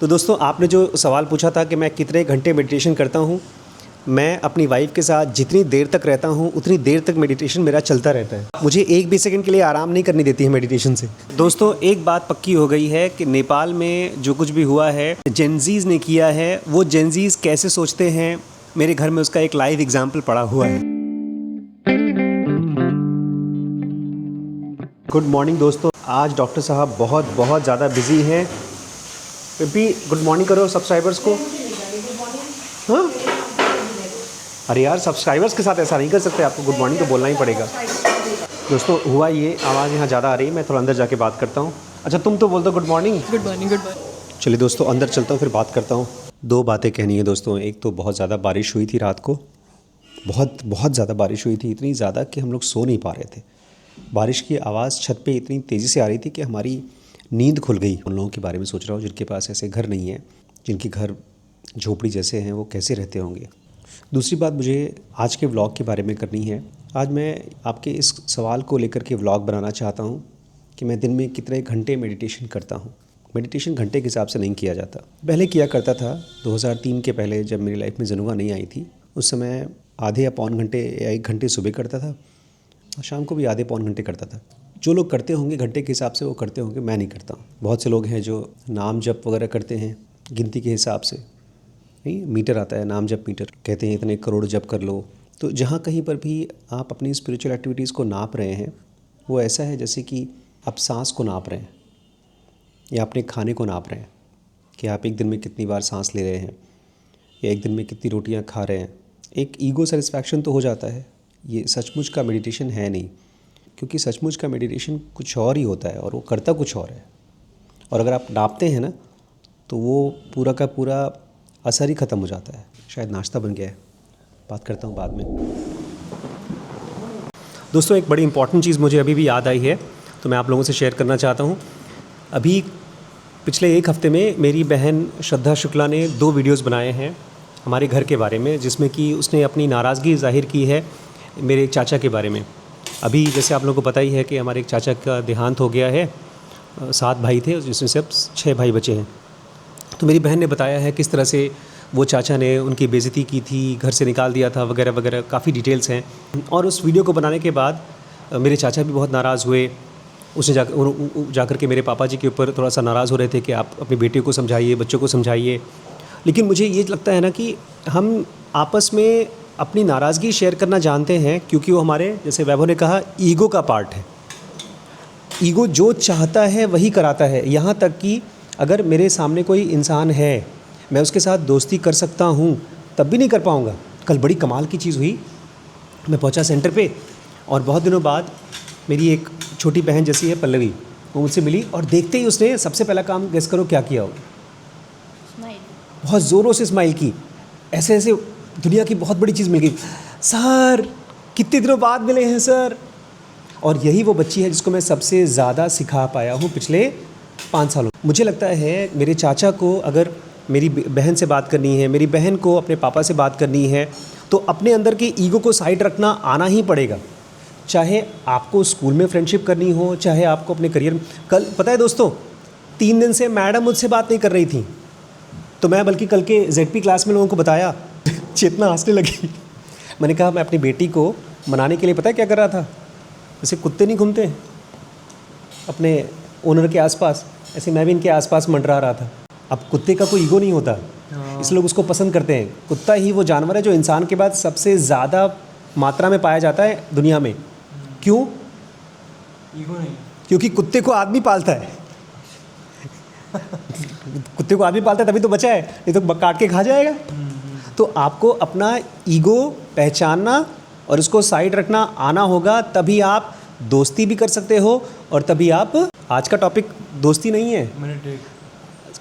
तो दोस्तों, आपने जो सवाल पूछा था कि मैं कितने घंटे मेडिटेशन करता हूँ, मैं अपनी वाइफ के साथ जितनी देर तक रहता हूँ उतनी देर तक मेडिटेशन मेरा चलता रहता है। मुझे एक भी सेकंड के लिए आराम नहीं करने देती है मेडिटेशन से। दोस्तों, एक बात पक्की हो गई है कि नेपाल में जो कुछ भी हुआ है, जेनजीज़ ने किया है। वो जेनजीज़ कैसे सोचते हैं, मेरे घर में उसका एक लाइव एग्जाम्पल पड़ा हुआ है। गुड मॉर्निंग दोस्तों, आज डॉक्टर साहब बहुत ज़्यादा बिजी हैं। भी गुड मॉर्निंग करो सब्सक्राइबर्स को। हाँ, अरे यार, सब्सक्राइबर्स के साथ ऐसा नहीं कर सकते, आपको गुड मॉर्निंग तो बोलना ही पड़ेगा। दोस्तों, हुआ ये, आवाज़ यहाँ ज़्यादा आ रही है, मैं थोड़ा अंदर जाके बात करता हूँ। अच्छा, तुम तो बोल दो good morning. Good morning, good morning. चलिए दोस्तों, अंदर चलता हूँ, फिर बात करता हूँ। दो बातें कहनी है दोस्तों। एक तो बहुत ज़्यादा बारिश हुई थी रात को, बहुत ज़्यादा बारिश हुई थी, इतनी ज़्यादा कि हम लोग सो नहीं पा रहे थे। बारिश की आवाज़ छत पे इतनी तेज़ी से आ रही थी कि हमारी नींद खुल गई। उन लोगों के बारे में सोच रहा हूँ जिनके पास ऐसे घर नहीं है, जिनके घर झोपड़ी जैसे हैं, वो कैसे रहते होंगे। दूसरी बात मुझे आज के व्लॉग के बारे में करनी है। आज मैं आपके इस सवाल को लेकर के व्लॉग बनाना चाहता हूँ कि मैं दिन में कितने घंटे मेडिटेशन करता हूँ। मेडिटेशन घंटे के हिसाब से नहीं किया जाता। पहले किया करता था, 2003 के पहले, जब मेरी लाइफ में जनुआ नहीं आई थी। उस समय आधे या पौन घंटे या 1 घंटे सुबह करता था, शाम को भी आधे पौन घंटे करता था। जो लोग करते होंगे घंटे के हिसाब से वो करते होंगे, मैं नहीं करता हूँ। बहुत से लोग हैं जो नाम जप वगैरह करते हैं गिनती के हिसाब से। नहीं, मीटर आता है, नाम जप मीटर, कहते हैं इतने करोड़ जप कर लो। तो जहाँ कहीं पर भी आप अपनी स्पिरिचुअल एक्टिविटीज़ को नाप रहे हैं, वो ऐसा है जैसे कि आप सांस को नाप रहे हैं या अपने खाने को नाप रहे हैं कि आप एक दिन में कितनी बार सांस ले रहे हैं या एक दिन में कितनी रोटियाँ खा रहे हैं। एक ईगो सेटिस्फैक्शन तो हो जाता है। ये सचमुच का मेडिटेशन है नहीं, क्योंकि सचमुच का मेडिटेशन कुछ और ही होता है और वो करता कुछ और है। और अगर आप नापते हैं ना, तो वो पूरा का पूरा असर ही ख़त्म हो जाता है। शायद नाश्ता बन गया है, बात करता हूँ बाद में। दोस्तों, एक बड़ी इंपॉर्टेंट चीज़ मुझे अभी भी याद आई है, तो मैं आप लोगों से शेयर करना चाहता हूँ। अभी पिछले 1 हफ़्ते में मेरी बहन श्रद्धा शुक्ला ने 2 वीडियोज़ बनाए हैं हमारे घर के बारे में, जिसमें कि उसने अपनी नाराज़गी ज़ाहिर की है मेरे एक चाचा के बारे में। अभी जैसे आप लोगों को पता ही है कि हमारे एक चाचा का देहांत हो गया है। 7 भाई थे, जिसमें से अब 6 भाई बचे हैं। तो मेरी बहन ने बताया है किस तरह से वो चाचा ने उनकी बेइज्जती की थी, घर से निकाल दिया था, वगैरह वगैरह, काफ़ी डिटेल्स हैं। और उस वीडियो को बनाने के बाद मेरे चाचा भी बहुत नाराज़ हुए। उसने जाकर के मेरे पापा जी के ऊपर थोड़ा सा नाराज़ हो रहे थे कि आप अपनी बेटी को समझाइए, बच्चों को समझाइए। लेकिन मुझे ये लगता है ना कि हम आपस में अपनी नाराज़गी शेयर करना जानते हैं, क्योंकि वो हमारे, जैसे वैभव ने कहा, ईगो का पार्ट है। ईगो जो चाहता है वही कराता है। यहाँ तक कि अगर मेरे सामने कोई इंसान है, मैं उसके साथ दोस्ती कर सकता हूँ, तब भी नहीं कर पाऊँगा। कल बड़ी कमाल की चीज़ हुई। मैं पहुँचा सेंटर पे और बहुत दिनों बाद मेरी एक छोटी बहन जैसी है पल्लवी, वो मुझसे मिली और देखते ही उसने सबसे पहला काम, गेस करो क्या किया हो? स्माइल। बहुत ज़ोरों से स्माइल की। ऐसे ऐसे दुनिया की बहुत बड़ी चीज़ मिल गई। सर, कितने दिनों बाद मिले हैं सर। और यही वो बच्ची है जिसको मैं सबसे ज़्यादा सिखा पाया हूँ पिछले 5 सालों। मुझे लगता है मेरे चाचा को अगर मेरी बहन से बात करनी है, मेरी बहन को अपने पापा से बात करनी है, तो अपने अंदर के ईगो को साइड रखना आना ही पड़ेगा। चाहे आपको स्कूल में फ्रेंडशिप करनी हो, चाहे आपको अपने करियर में। कल पता है दोस्तों, 3 दिन से मैडम मुझसे बात नहीं कर रही थी, तो मैं बल्कि कल के ZP क्लास में लोगों को बताया, चेतना हंसने लगी। मैंने कहा मैं अपनी बेटी को मनाने के लिए पता है क्या कर रहा था? जैसे कुत्ते नहीं घूमते अपने ओनर के आसपास, ऐसे मैं भी इनके आसपास मंडरा रहा था। अब कुत्ते का कोई ईगो नहीं होता, इसलिए लोग उसको पसंद करते हैं। कुत्ता ही वो जानवर है जो इंसान के बाद सबसे ज़्यादा मात्रा में पाया जाता है दुनिया में। क्यों? ईगो नहीं, क्योंकि कुत्ते को आदमी पालता है। कुत्ते को आदमी पालता है तभी तो बचा है, नहीं तो काट के खा जाएगा। तो आपको अपना ईगो पहचानना और उसको साइड रखना आना होगा, तभी आप दोस्ती भी कर सकते हो। और तभी आप, आज का टॉपिक दोस्ती नहीं है।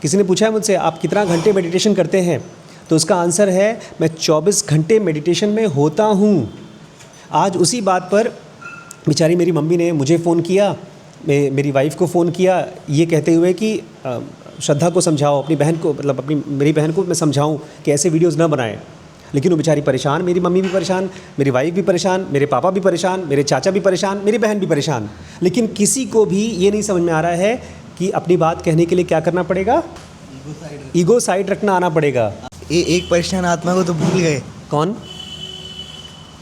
किसी ने पूछा है मुझसे आप कितना घंटे मेडिटेशन करते हैं, तो उसका आंसर है मैं 24 घंटे मेडिटेशन में होता हूँ। आज उसी बात पर बेचारी मेरी मम्मी ने मुझे फ़ोन किया, मेरी वाइफ को फ़ोन किया, ये कहते हुए कि श्रद्धा को समझाओ, अपनी बहन को, मतलब मेरी बहन को मैं समझाऊं कि ऐसे वीडियोस ना बनाएं। लेकिन वो बेचारी परेशान, मेरी मम्मी भी परेशान, मेरी वाइफ भी परेशान, मेरे पापा भी परेशान, मेरे चाचा भी परेशान, मेरी बहन भी परेशान। लेकिन किसी को भी ये नहीं समझ में आ रहा है कि अपनी बात कहने के लिए क्या करना पड़ेगा? ईगो साइड रखना आना पड़ेगा। एक परेशान आत्मा को तो भूल गए। कौन?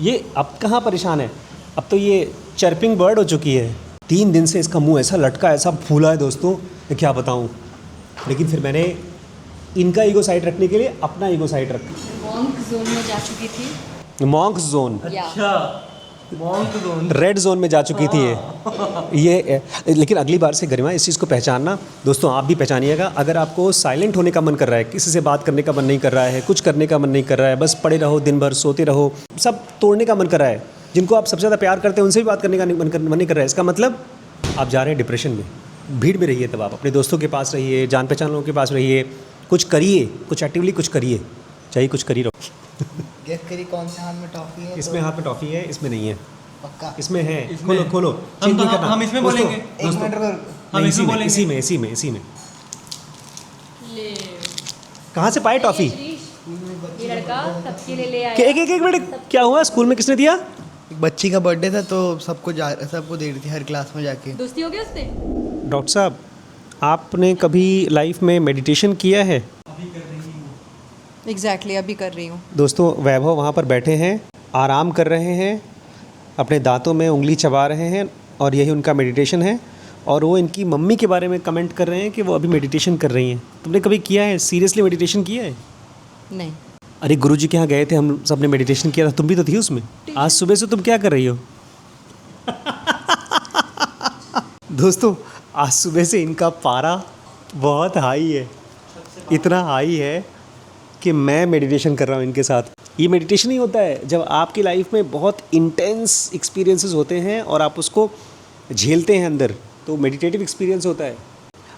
ये अब कहाँ परेशान है? अब तो ये चर्पिंग बर्ड हो चुकी है। 3 दिन से इसका मुंह ऐसा लटका, ऐसा फूला है दोस्तों, मैं क्या बताऊँ। लेकिन फिर मैंने इनका ईगो साइड रखने के लिए अपना ईगो साइड रखा। मॉन्क जोन में जा चुकी थी। मॉन्क जोन, या मॉन्क जोन। रेड जोन में जा चुकी थी ये। लेकिन अगली बार से गरिमा इस चीज़ को पहचानना। दोस्तों आप भी पहचानिएगा, अगर आपको साइलेंट होने का मन कर रहा है, किसी से बात करने का मन नहीं कर रहा है, कुछ करने का मन नहीं कर रहा है, बस पड़े रहो दिन भर, सोते रहो, सब तोड़ने का मन कर रहा है, जिनको आप सबसे ज़्यादा प्यार करते हैं उनसे भी बात करने का मन नहीं कर रहा है, इसका मतलब आप जा रहे हैं डिप्रेशन में। भीड़ में रहिए, तब आप अपने दोस्तों के पास रहिए, जान पहचान लोगों के पास रहिए, कुछ करिए, कुछ एक्टिवली कुछ करिए, चाहिए कुछ कर ही रहो। गेस करिए कौन से हाथ में टॉफी है? इसमें हाथ में टॉफ़ी है, इसमें नहीं है। पक्का इसमें है। खोलो खोलो, चेंज नहीं करना। हम इसमें दोस्तों, बोलेंगे। एक मिनट रुको। हम इसमें बोलेंगे। इसी में ले कहाँ से पाए टॉफ़ी? ये लड़का सबके लिए ले आया। एक मिनट, क्या हुआ? स्कूल में किसने दिया? एक बच्ची का बर्थडे था तो सबको दे रही थी हर क्लास में जाके। दोस्ती हो गई उससे? डॉक्टर साहब, आपने कभी लाइफ में मेडिटेशन किया है? एग्जैक्टली अभी कर रही हूँ। दोस्तों वैभव वहाँ पर बैठे हैं, आराम कर रहे हैं, अपने दांतों में उंगली चबा रहे हैं, और यही उनका मेडिटेशन है। और वो इनकी मम्मी के बारे में कमेंट कर रहे हैं कि वो अभी मेडिटेशन कर रही हैं। तुमने कभी किया है? सीरियसली मेडिटेशन किया है? नहीं। अरे गुरुजी के यहाँ गए थे, हम सब ने मेडिटेशन किया था, तुम भी तो थी उसमें। आज सुबह से तुम क्या कर रही हो? दोस्तों आज सुबह से इनका पारा बहुत हाई है, इतना हाई है कि मैं मेडिटेशन कर रहा हूँ इनके साथ। ये मेडिटेशन ही होता है जब आपकी लाइफ में बहुत इंटेंस एक्सपीरियंसेस होते हैं और आप उसको झेलते हैं अंदर, तो मेडिटेटिव एक्सपीरियंस होता है।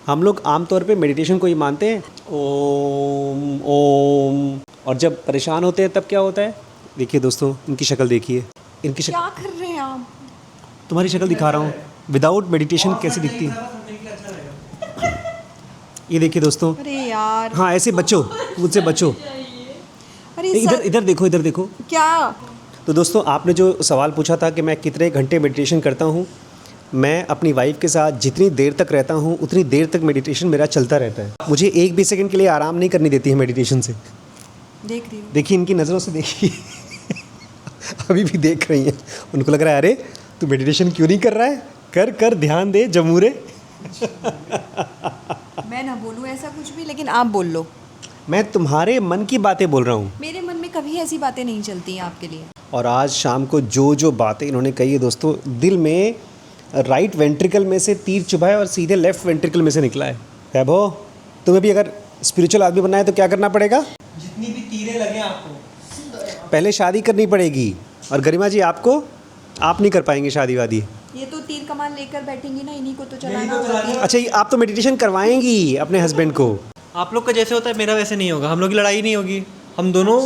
हम लोग आमतौर पे मेडिटेशन को ही मानते हैं, ओम ओम, और जब परेशान होते हैं तब क्या होता है? देखिए दोस्तों, इनकी शक्ल देखिए, इनकी शक्ल, क्या कर रहे हैं आप? तुम्हारी शक्ल दिखा रहा हूँ विदाउट मेडिटेशन कैसी दिखती है। ये देखिए दोस्तों, अरे यार। हाँ ऐसे बचो, मुझसे बचो। अरे इधर इधर देखो, इधर देखो। क्या? तो दोस्तों आपने जो सवाल पूछा था कि मैं कितने घंटे मेडिटेशन करता हूँ, मैं अपनी वाइफ के साथ जितनी देर तक रहता हूँ उतनी देर तक मेडिटेशन मेरा चलता रहता है। मुझे एक भी सेकंड के लिए आराम नहीं करने देती है मेडिटेशन से। देख रही हूँ। देखिए इनकी नज़रों से देखिए अभी भी देख रही हैं, उनको लग रहा है अरे तू मेडिटेशन क्यों नहीं कर रहा है, कर कर ध्यान दे जमूरे। मैं ना बोलूँ ऐसा कुछ भी, लेकिन आप बोल लो। मैं तुम्हारे मन की बातें बोल रहा हूँ। मेरे मन में कभी ऐसी बातें नहीं चलती हैं आपके लिए। और आज शाम को जो जो बातें इन्होंने कही है दोस्तों, दिल में राइट वेंट्रिकल में से तीर चुभा है और सीधे लेफ्ट वेंट्रिकल में से निकला है। वैभव, तुम्हें भी अगर स्पिरिचुअल आदमी बनना है तो क्या करना पड़ेगा? जितनी भी तीरें लगे आपको पहले शादी करनी पड़ेगी। और गरिमा जी आपको, आप नहीं कर पाएंगे शादी वादी। ये तो तीर कमान लेकर बैठेंगी ना, इन्हीं को तो चलाना होगा। अच्छा ये आप तो मेडिटेशन करवाएंगी अपने हस्बैंड को। आप लोग का जैसे होता है मेरा वैसे नहीं होगा, हम लोग की लड़ाई नहीं होगी, हम दोनों।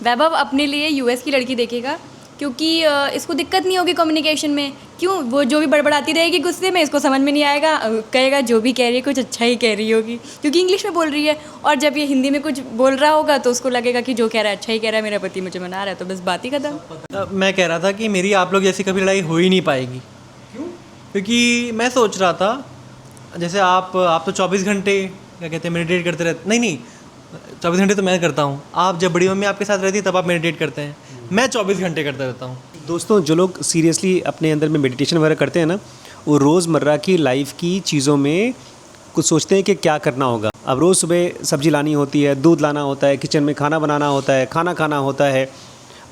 वैभव अपने लिए यूएस की लड़की देखेगा, क्योंकि इसको दिक्कत नहीं होगी कम्युनिकेशन में। क्यों? वो जो भी बड़बड़ाती रहेगी गुस्से में, इसको समझ में नहीं आएगा, कहेगा जो भी कह रही है कुछ अच्छा ही कह रही होगी, क्योंकि इंग्लिश में बोल रही है। और जब ये हिंदी में कुछ बोल रहा होगा तो उसको लगेगा कि जो कह रहा है अच्छा ही कह रहा है, मेरा पति मुझे मना रहा है, तो बस बात ही खत्म। मैं कह रहा था कि मेरी आप लोग जैसी कभी लड़ाई हो ही नहीं पाएगी। क्यों? क्योंकि मैं सोच रहा था जैसे आप तो 24 घंटे क्या कहते हैं मेडिटेट करते रहते। नहीं 24 घंटे तो मैं करता हूँ, आप जब बड़ी मम्मी आपके साथ रहती है तब आप मेडिटेट करते हैं, मैं 24 घंटे करता रहता हूँ। दोस्तों जो लोग सीरियसली अपने अंदर में मेडिटेशन वगैरह करते हैं ना, वो रोज़मर्रा की लाइफ की चीज़ों में कुछ सोचते हैं कि क्या करना होगा। अब रोज़ सुबह सब्जी लानी होती है, दूध लाना होता है, किचन में खाना बनाना होता है, खाना खाना होता है,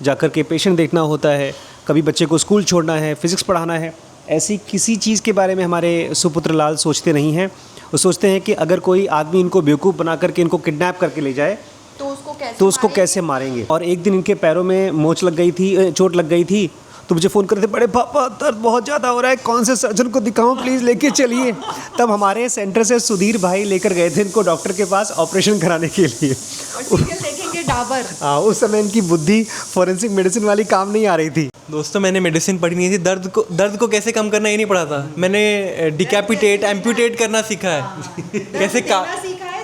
जाकर के पेशेंट देखना होता है, कभी बच्चे को स्कूल छोड़ना है, फिज़िक्स पढ़ाना है। ऐसी किसी चीज़ के बारे में हमारे सुपुत्र लाल सोचते नहीं हैं। वो सोचते हैं कि अगर कोई आदमी इनको बेवकूफ़ बना करके इनको किडनैप करके ले जाए तो उसको कैसे मारेंगे। और एक दिन इनके पैरों में मोच लग गई थी, चोट लग गई थी, तो मुझे फ़ोन करते, बड़े पापा दर्द बहुत ज़्यादा हो रहा है, कौन से सर्जन को दिखाऊं, प्लीज़ लेके चलिए। तब हमारे सेंटर से सुधीर भाई लेकर गए थे इनको डॉक्टर के पास ऑपरेशन कराने के लिए। देखेंगे डाबर। हाँ, उस समय इनकी बुद्धि फॉरेंसिक मेडिसिन वाली काम नहीं आ रही थी। दोस्तों मैंने मेडिसिन पढ़ी नहीं थी, दर्द को कैसे कम करना ये नहीं पढ़ा था, मैंने डिकैपिटेट एम्प्यूटेट करना सीखा है। कैसे सीखा है,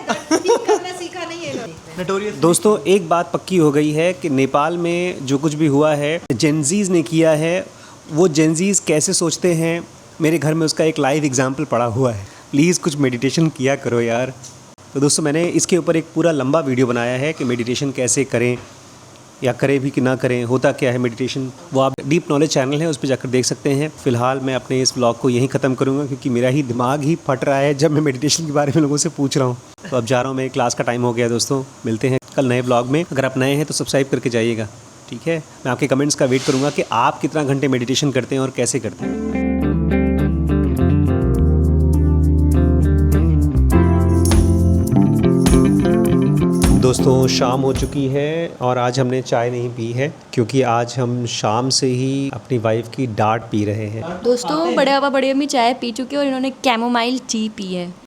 दर्द ठीक करना सीखा नहीं है। नटोरियस। दोस्तों एक बात पक्की हो गई है कि नेपाल में जो कुछ भी हुआ है जेनजीज ने किया है। वो जेनजीज कैसे सोचते हैं, मेरे घर में उसका एक लाइव एग्जाम्पल पड़ा हुआ है। प्लीज़ कुछ मेडिटेशन किया करो यार। तो दोस्तों मैंने इसके ऊपर एक पूरा लंबा वीडियो बनाया है कि मेडिटेशन कैसे करें या करें भी कि ना करें, होता क्या है मेडिटेशन, वो आप डीप नॉलेज चैनल है उस पर जाकर देख सकते हैं। फ़िलहाल मैं अपने इस ब्लॉग को यहीं ख़त्म करूँगा क्योंकि मेरा ही दिमाग ही फट रहा है जब मैं मेडिटेशन के बारे में लोगों से पूछ रहा हूँ। तो अब जा रहा हूँ, मेरी क्लास का टाइम हो गया दोस्तों। मिलते हैं कल नए ब्लॉग में। अगर आप नए हैं तो सब्सक्राइब करके जाइएगा, ठीक है। मैं आपके कमेंट्स का वेट करूँगा कि आप कितना घंटे मेडिटेशन करते हैं और कैसे करते हैं। दोस्तों शाम हो चुकी है और आज हमने चाय नहीं पी है क्योंकि आज हम शाम से ही अपनी वाइफ की डांट पी रहे हैं। दोस्तों बड़े पापा बड़ी अम्मी चाय पी चुके और इन्होंने कैमोमाइल टी पी है।